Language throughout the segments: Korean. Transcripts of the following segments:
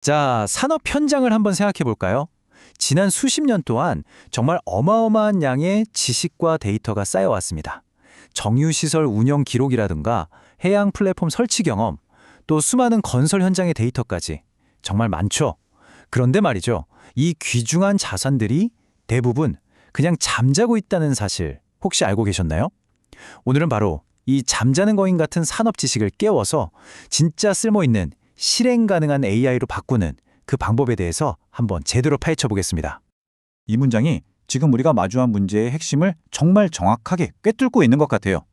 자, 산업 현장을 한번 생각해 볼까요? 지난 수십 년 동안 정말 어마어마한 양의 지식과 데이터가 쌓여왔습니다. 정유시설 운영 기록이라든가 해양 플랫폼 설치 경험, 또 수많은 건설 현장의 데이터까지 정말 많죠. 그런데 말이죠. 이 귀중한 자산들이 대부분 그냥 잠자고 있다는 사실 혹시 알고 계셨나요? 오늘은 바로 이 잠자는 거인 같은 산업 지식을 깨워서 진짜 쓸모있는 실행 가능한 AI로 바꾸는 그 방법에 대해서 한번 제대로 파헤쳐 보겠습니다. 이 문장이 지금 우리가 마주한 문제의 핵심을 정말 정확하게 꿰뚫고 있는 것 같아요.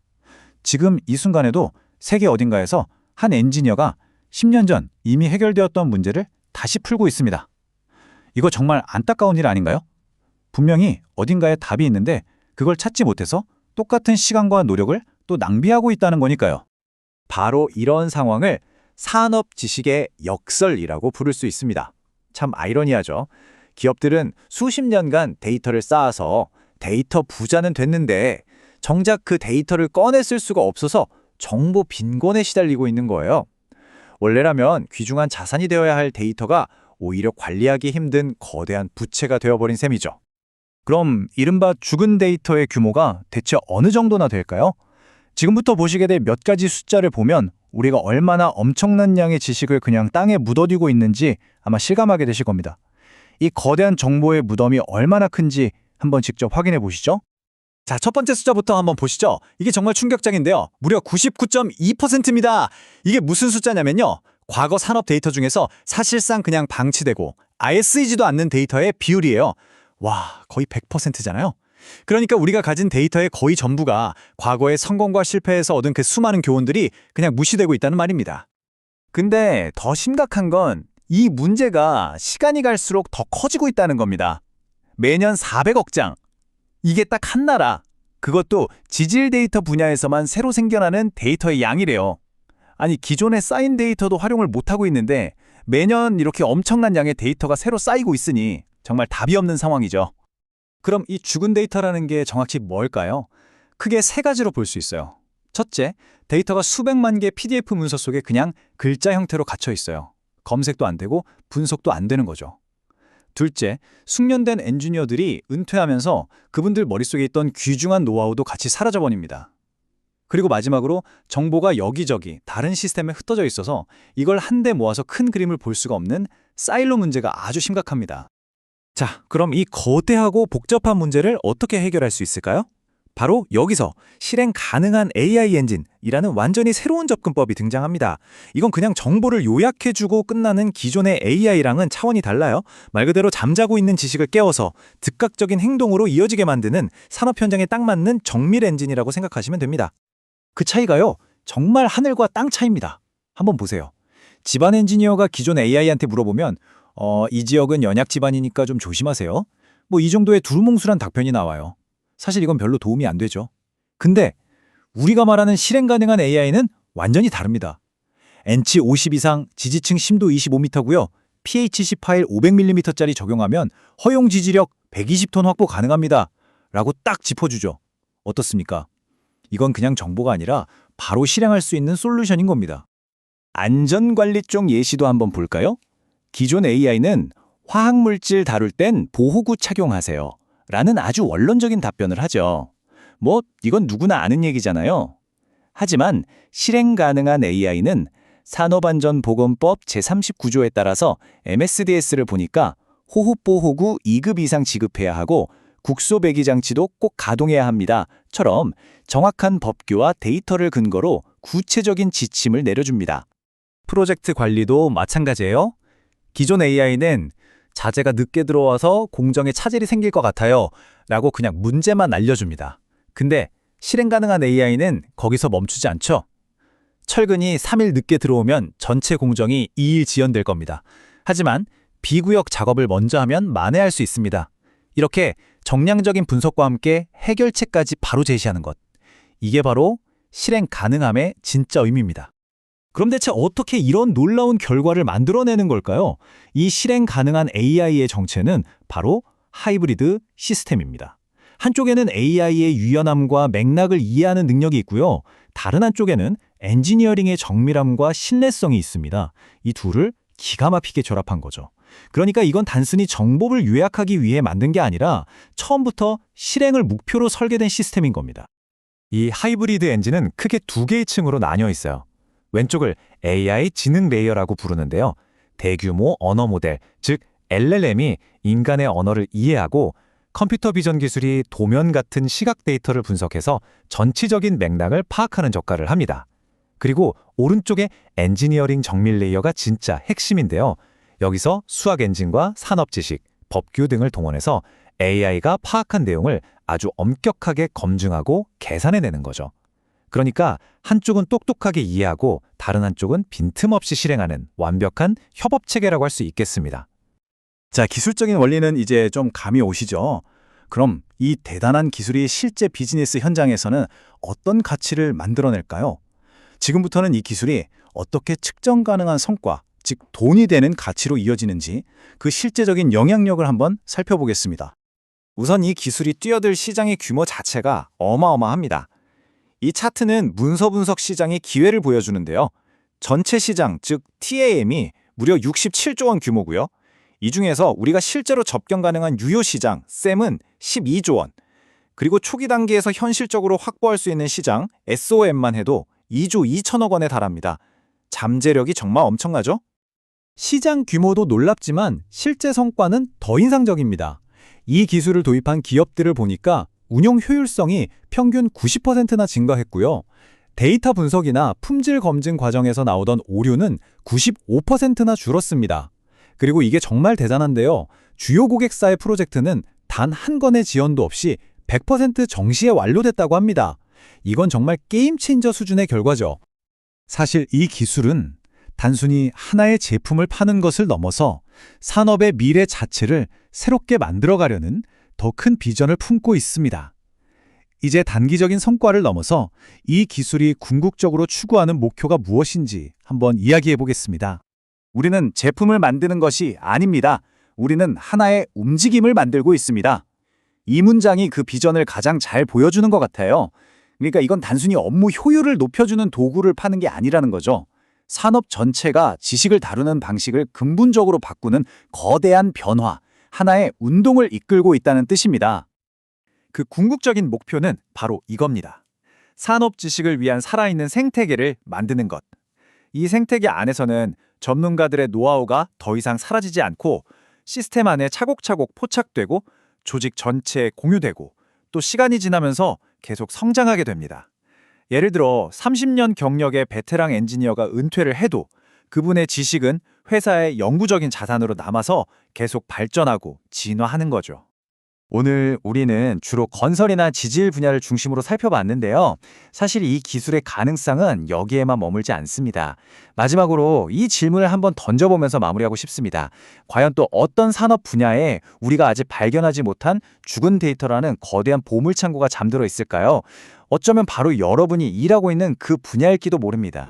지금 이 순간에도 세계 어딘가에서 한 엔지니어가 10년 전 이미 해결되었던 문제를 다시 풀고 있습니다. 이거 정말 안타까운 일 아닌가요? 분명히 어딘가에 답이 있는데 그걸 찾지 못해서 똑같은 시간과 노력을 또 낭비하고 있다는 거니까요. 바로 이런 상황을 산업 지식의 역설이라고 부를 수 있습니다. 참 아이러니하죠. 기업들은 수십 년간 데이터를 쌓아서 데이터 부자는 됐는데 정작 그 데이터를 꺼내 쓸 수가 없어서 정보 빈곤에 시달리고 있는 거예요. 원래라면 귀중한 자산이 되어야 할 데이터가 오히려 관리하기 힘든 거대한 부채가 되어버린 셈이죠. 그럼 이른바 죽은 데이터의 규모가 대체 어느 정도나 될까요? 지금부터 보시게 될 몇 가지 숫자를 보면 우리가 얼마나 엄청난 양의 지식을 그냥 땅에 묻어두고 있는지 아마 실감하게 되실 겁니다. 이 거대한 정보의 무덤이 얼마나 큰지 한번 직접 확인해 보시죠. 자, 첫 번째 숫자부터 한번 보시죠. 이게 정말 충격적인데요. 무려 99.2%입니다. 이게 무슨 숫자냐면요. 과거 산업 데이터 중에서 사실상 그냥 방치되고 아예 쓰이지도 않는 데이터의 비율이에요. 와, 거의 100%잖아요. 그러니까 우리가 가진 데이터의 거의 전부가 과거의 성공과 실패에서 얻은 그 수많은 교훈들이 그냥 무시되고 있다는 말입니다. 근데 더 심각한 건 이 문제가 시간이 갈수록 더 커지고 있다는 겁니다. 매년 400억 장. 이게 딱 한 나라. 그것도 지질 데이터 분야에서만 새로 생겨나는 데이터의 양이래요. 아니, 기존에 쌓인 데이터도 활용을 못하고 있는데 매년 이렇게 엄청난 양의 데이터가 새로 쌓이고 있으니 정말 답이 없는 상황이죠. 그럼 이 죽은 데이터라는 게 정확히 뭘까요? 크게 세 가지로 볼 수 있어요. 첫째, 데이터가 수백만 개 PDF 문서 속에 그냥 글자 형태로 갇혀 있어요. 검색도 안 되고 분석도 안 되는 거죠. 둘째, 숙련된 엔지니어들이 은퇴하면서 그분들 머릿속에 있던 귀중한 노하우도 같이 사라져버립니다. 그리고 마지막으로 정보가 여기저기 다른 시스템에 흩어져 있어서 이걸 한데 모아서 큰 그림을 볼 수가 없는 사일로 문제가 아주 심각합니다. 자, 그럼 이 거대하고 복잡한 문제를 어떻게 해결할 수 있을까요? 바로 여기서 실행 가능한 AI 엔진이라는 완전히 새로운 접근법이 등장합니다. 이건 그냥 정보를 요약해주고 끝나는 기존의 AI랑은 차원이 달라요. 말 그대로 잠자고 있는 지식을 깨워서 즉각적인 행동으로 이어지게 만드는 산업 현장에 딱 맞는 정밀 엔진이라고 생각하시면 됩니다. 그 차이가요, 정말 하늘과 땅 차이입니다. 한번 보세요. 집안 엔지니어가 기존 AI한테 물어보면 이 지역은 연약 지반이니까 좀 조심하세요. 뭐 이 정도의 두루뭉술한 답변이 나와요. 사실 이건 별로 도움이 안 되죠. 근데 우리가 말하는 실행 가능한 AI는 완전히 다릅니다. N치 50 이상, 지지층 심도 25m고요. pH10 파일 500mm짜리 적용하면 허용 지지력 120톤 확보 가능합니다. 라고 딱 짚어주죠. 어떻습니까? 이건 그냥 정보가 아니라 바로 실행할 수 있는 솔루션인 겁니다. 안전관리 쪽 예시도 한번 볼까요? 기존 AI는 화학물질 다룰 땐 보호구 착용하세요. 라는 아주 원론적인 답변을 하죠. 뭐 이건 누구나 아는 얘기잖아요. 하지만 실행 가능한 AI는 산업안전보건법 제39조에 따라서 MSDS를 보니까 호흡보호구 2급 이상 지급해야 하고 국소배기장치도 꼭 가동해야 합니다.처럼 정확한 법규와 데이터를 근거로 구체적인 지침을 내려줍니다. 프로젝트 관리도 마찬가지예요. 기존 AI는 자재가 늦게 들어와서 공정에 차질이 생길 것 같아요 라고 그냥 문제만 알려줍니다. 근데 실행 가능한 AI는 거기서 멈추지 않죠. 철근이 3일 늦게 들어오면 전체 공정이 2일 지연될 겁니다. 하지만 비구역 작업을 먼저 하면 만회할 수 있습니다. 이렇게 정량적인 분석과 함께 해결책까지 바로 제시하는 것. 이게 바로 실행 가능함의 진짜 의미입니다. 그럼 대체 어떻게 이런 놀라운 결과를 만들어내는 걸까요? 이 실행 가능한 AI의 정체는 바로 하이브리드 시스템입니다. 한쪽에는 AI의 유연함과 맥락을 이해하는 능력이 있고요. 다른 한쪽에는 엔지니어링의 정밀함과 신뢰성이 있습니다. 이 둘을 기가 막히게 결합한 거죠. 그러니까 이건 단순히 정보를 요약하기 위해 만든 게 아니라 처음부터 실행을 목표로 설계된 시스템인 겁니다. 이 하이브리드 엔진은 크게 두 개의 층으로 나뉘어 있어요. 왼쪽을 AI 지능 레이어라고 부르는데요. 대규모 언어 모델, 즉 LLM이 인간의 언어를 이해하고 컴퓨터 비전 기술이 도면 같은 시각 데이터를 분석해서 전체적인 맥락을 파악하는 역할을 합니다. 그리고 오른쪽에 엔지니어링 정밀 레이어가 진짜 핵심인데요. 여기서 수학 엔진과 산업 지식, 법규 등을 동원해서 AI가 파악한 내용을 아주 엄격하게 검증하고 계산해내는 거죠. 그러니까 한쪽은 똑똑하게 이해하고 다른 한쪽은 빈틈없이 실행하는 완벽한 협업체계라고 할 수 있겠습니다. 자, 기술적인 원리는 이제 좀 감이 오시죠? 그럼 이 대단한 기술이 실제 비즈니스 현장에서는 어떤 가치를 만들어낼까요? 지금부터는 이 기술이 어떻게 측정 가능한 성과, 즉 돈이 되는 가치로 이어지는지 그 실제적인 영향력을 한번 살펴보겠습니다. 우선 이 기술이 뛰어들 시장의 규모 자체가 어마어마합니다. 이 차트는 문서 분석 시장의 기회를 보여주는데요. 전체 시장, 즉 TAM이 무려 67조 원 규모고요. 이 중에서 우리가 실제로 접견 가능한 유효 시장, SAM은 12조 원, 그리고 초기 단계에서 현실적으로 확보할 수 있는 시장, SOM만 해도 2조 2천억 원에 달합니다. 잠재력이 정말 엄청나죠? 시장 규모도 놀랍지만 실제 성과는 더 인상적입니다. 이 기술을 도입한 기업들을 보니까 운용 효율성이 평균 90%나 증가했고요. 데이터 분석이나 품질 검증 과정에서 나오던 오류는 95%나 줄었습니다. 그리고 이게 정말 대단한데요. 주요 고객사의 프로젝트는 단 한 건의 지연도 없이 100% 정시에 완료됐다고 합니다. 이건 정말 게임 체인저 수준의 결과죠. 사실 이 기술은 단순히 하나의 제품을 파는 것을 넘어서 산업의 미래 자체를 새롭게 만들어가려는 더 큰 비전을 품고 있습니다. 이제 단기적인 성과를 넘어서 이 기술이 궁극적으로 추구하는 목표가 무엇인지 한번 이야기해 보겠습니다. 우리는 제품을 만드는 것이 아닙니다. 우리는 하나의 움직임을 만들고 있습니다. 이 문장이 그 비전을 가장 잘 보여주는 것 같아요. 그러니까 이건 단순히 업무 효율을 높여주는 도구를 파는 게 아니라는 거죠. 산업 전체가 지식을 다루는 방식을 근본적으로 바꾸는 거대한 변화, 하나의 운동을 이끌고 있다는 뜻입니다. 그 궁극적인 목표는 바로 이겁니다. 산업 지식을 위한 살아있는 생태계를 만드는 것. 이 생태계 안에서는 전문가들의 노하우가 더 이상 사라지지 않고 시스템 안에 차곡차곡 포착되고 조직 전체에 공유되고 또 시간이 지나면서 계속 성장하게 됩니다. 예를 들어 30년 경력의 베테랑 엔지니어가 은퇴를 해도 그분의 지식은 회사의 영구적인 자산으로 남아서 계속 발전하고 진화하는 거죠. 오늘 우리는 주로 건설이나 지질 분야를 중심으로 살펴봤는데요. 사실 이 기술의 가능성은 여기에만 머물지 않습니다. 마지막으로 이 질문을 한번 던져보면서 마무리하고 싶습니다. 과연 또 어떤 산업 분야에 우리가 아직 발견하지 못한 죽은 데이터라는 거대한 보물창고가 잠들어 있을까요? 어쩌면 바로 여러분이 일하고 있는 그 분야일지도 모릅니다.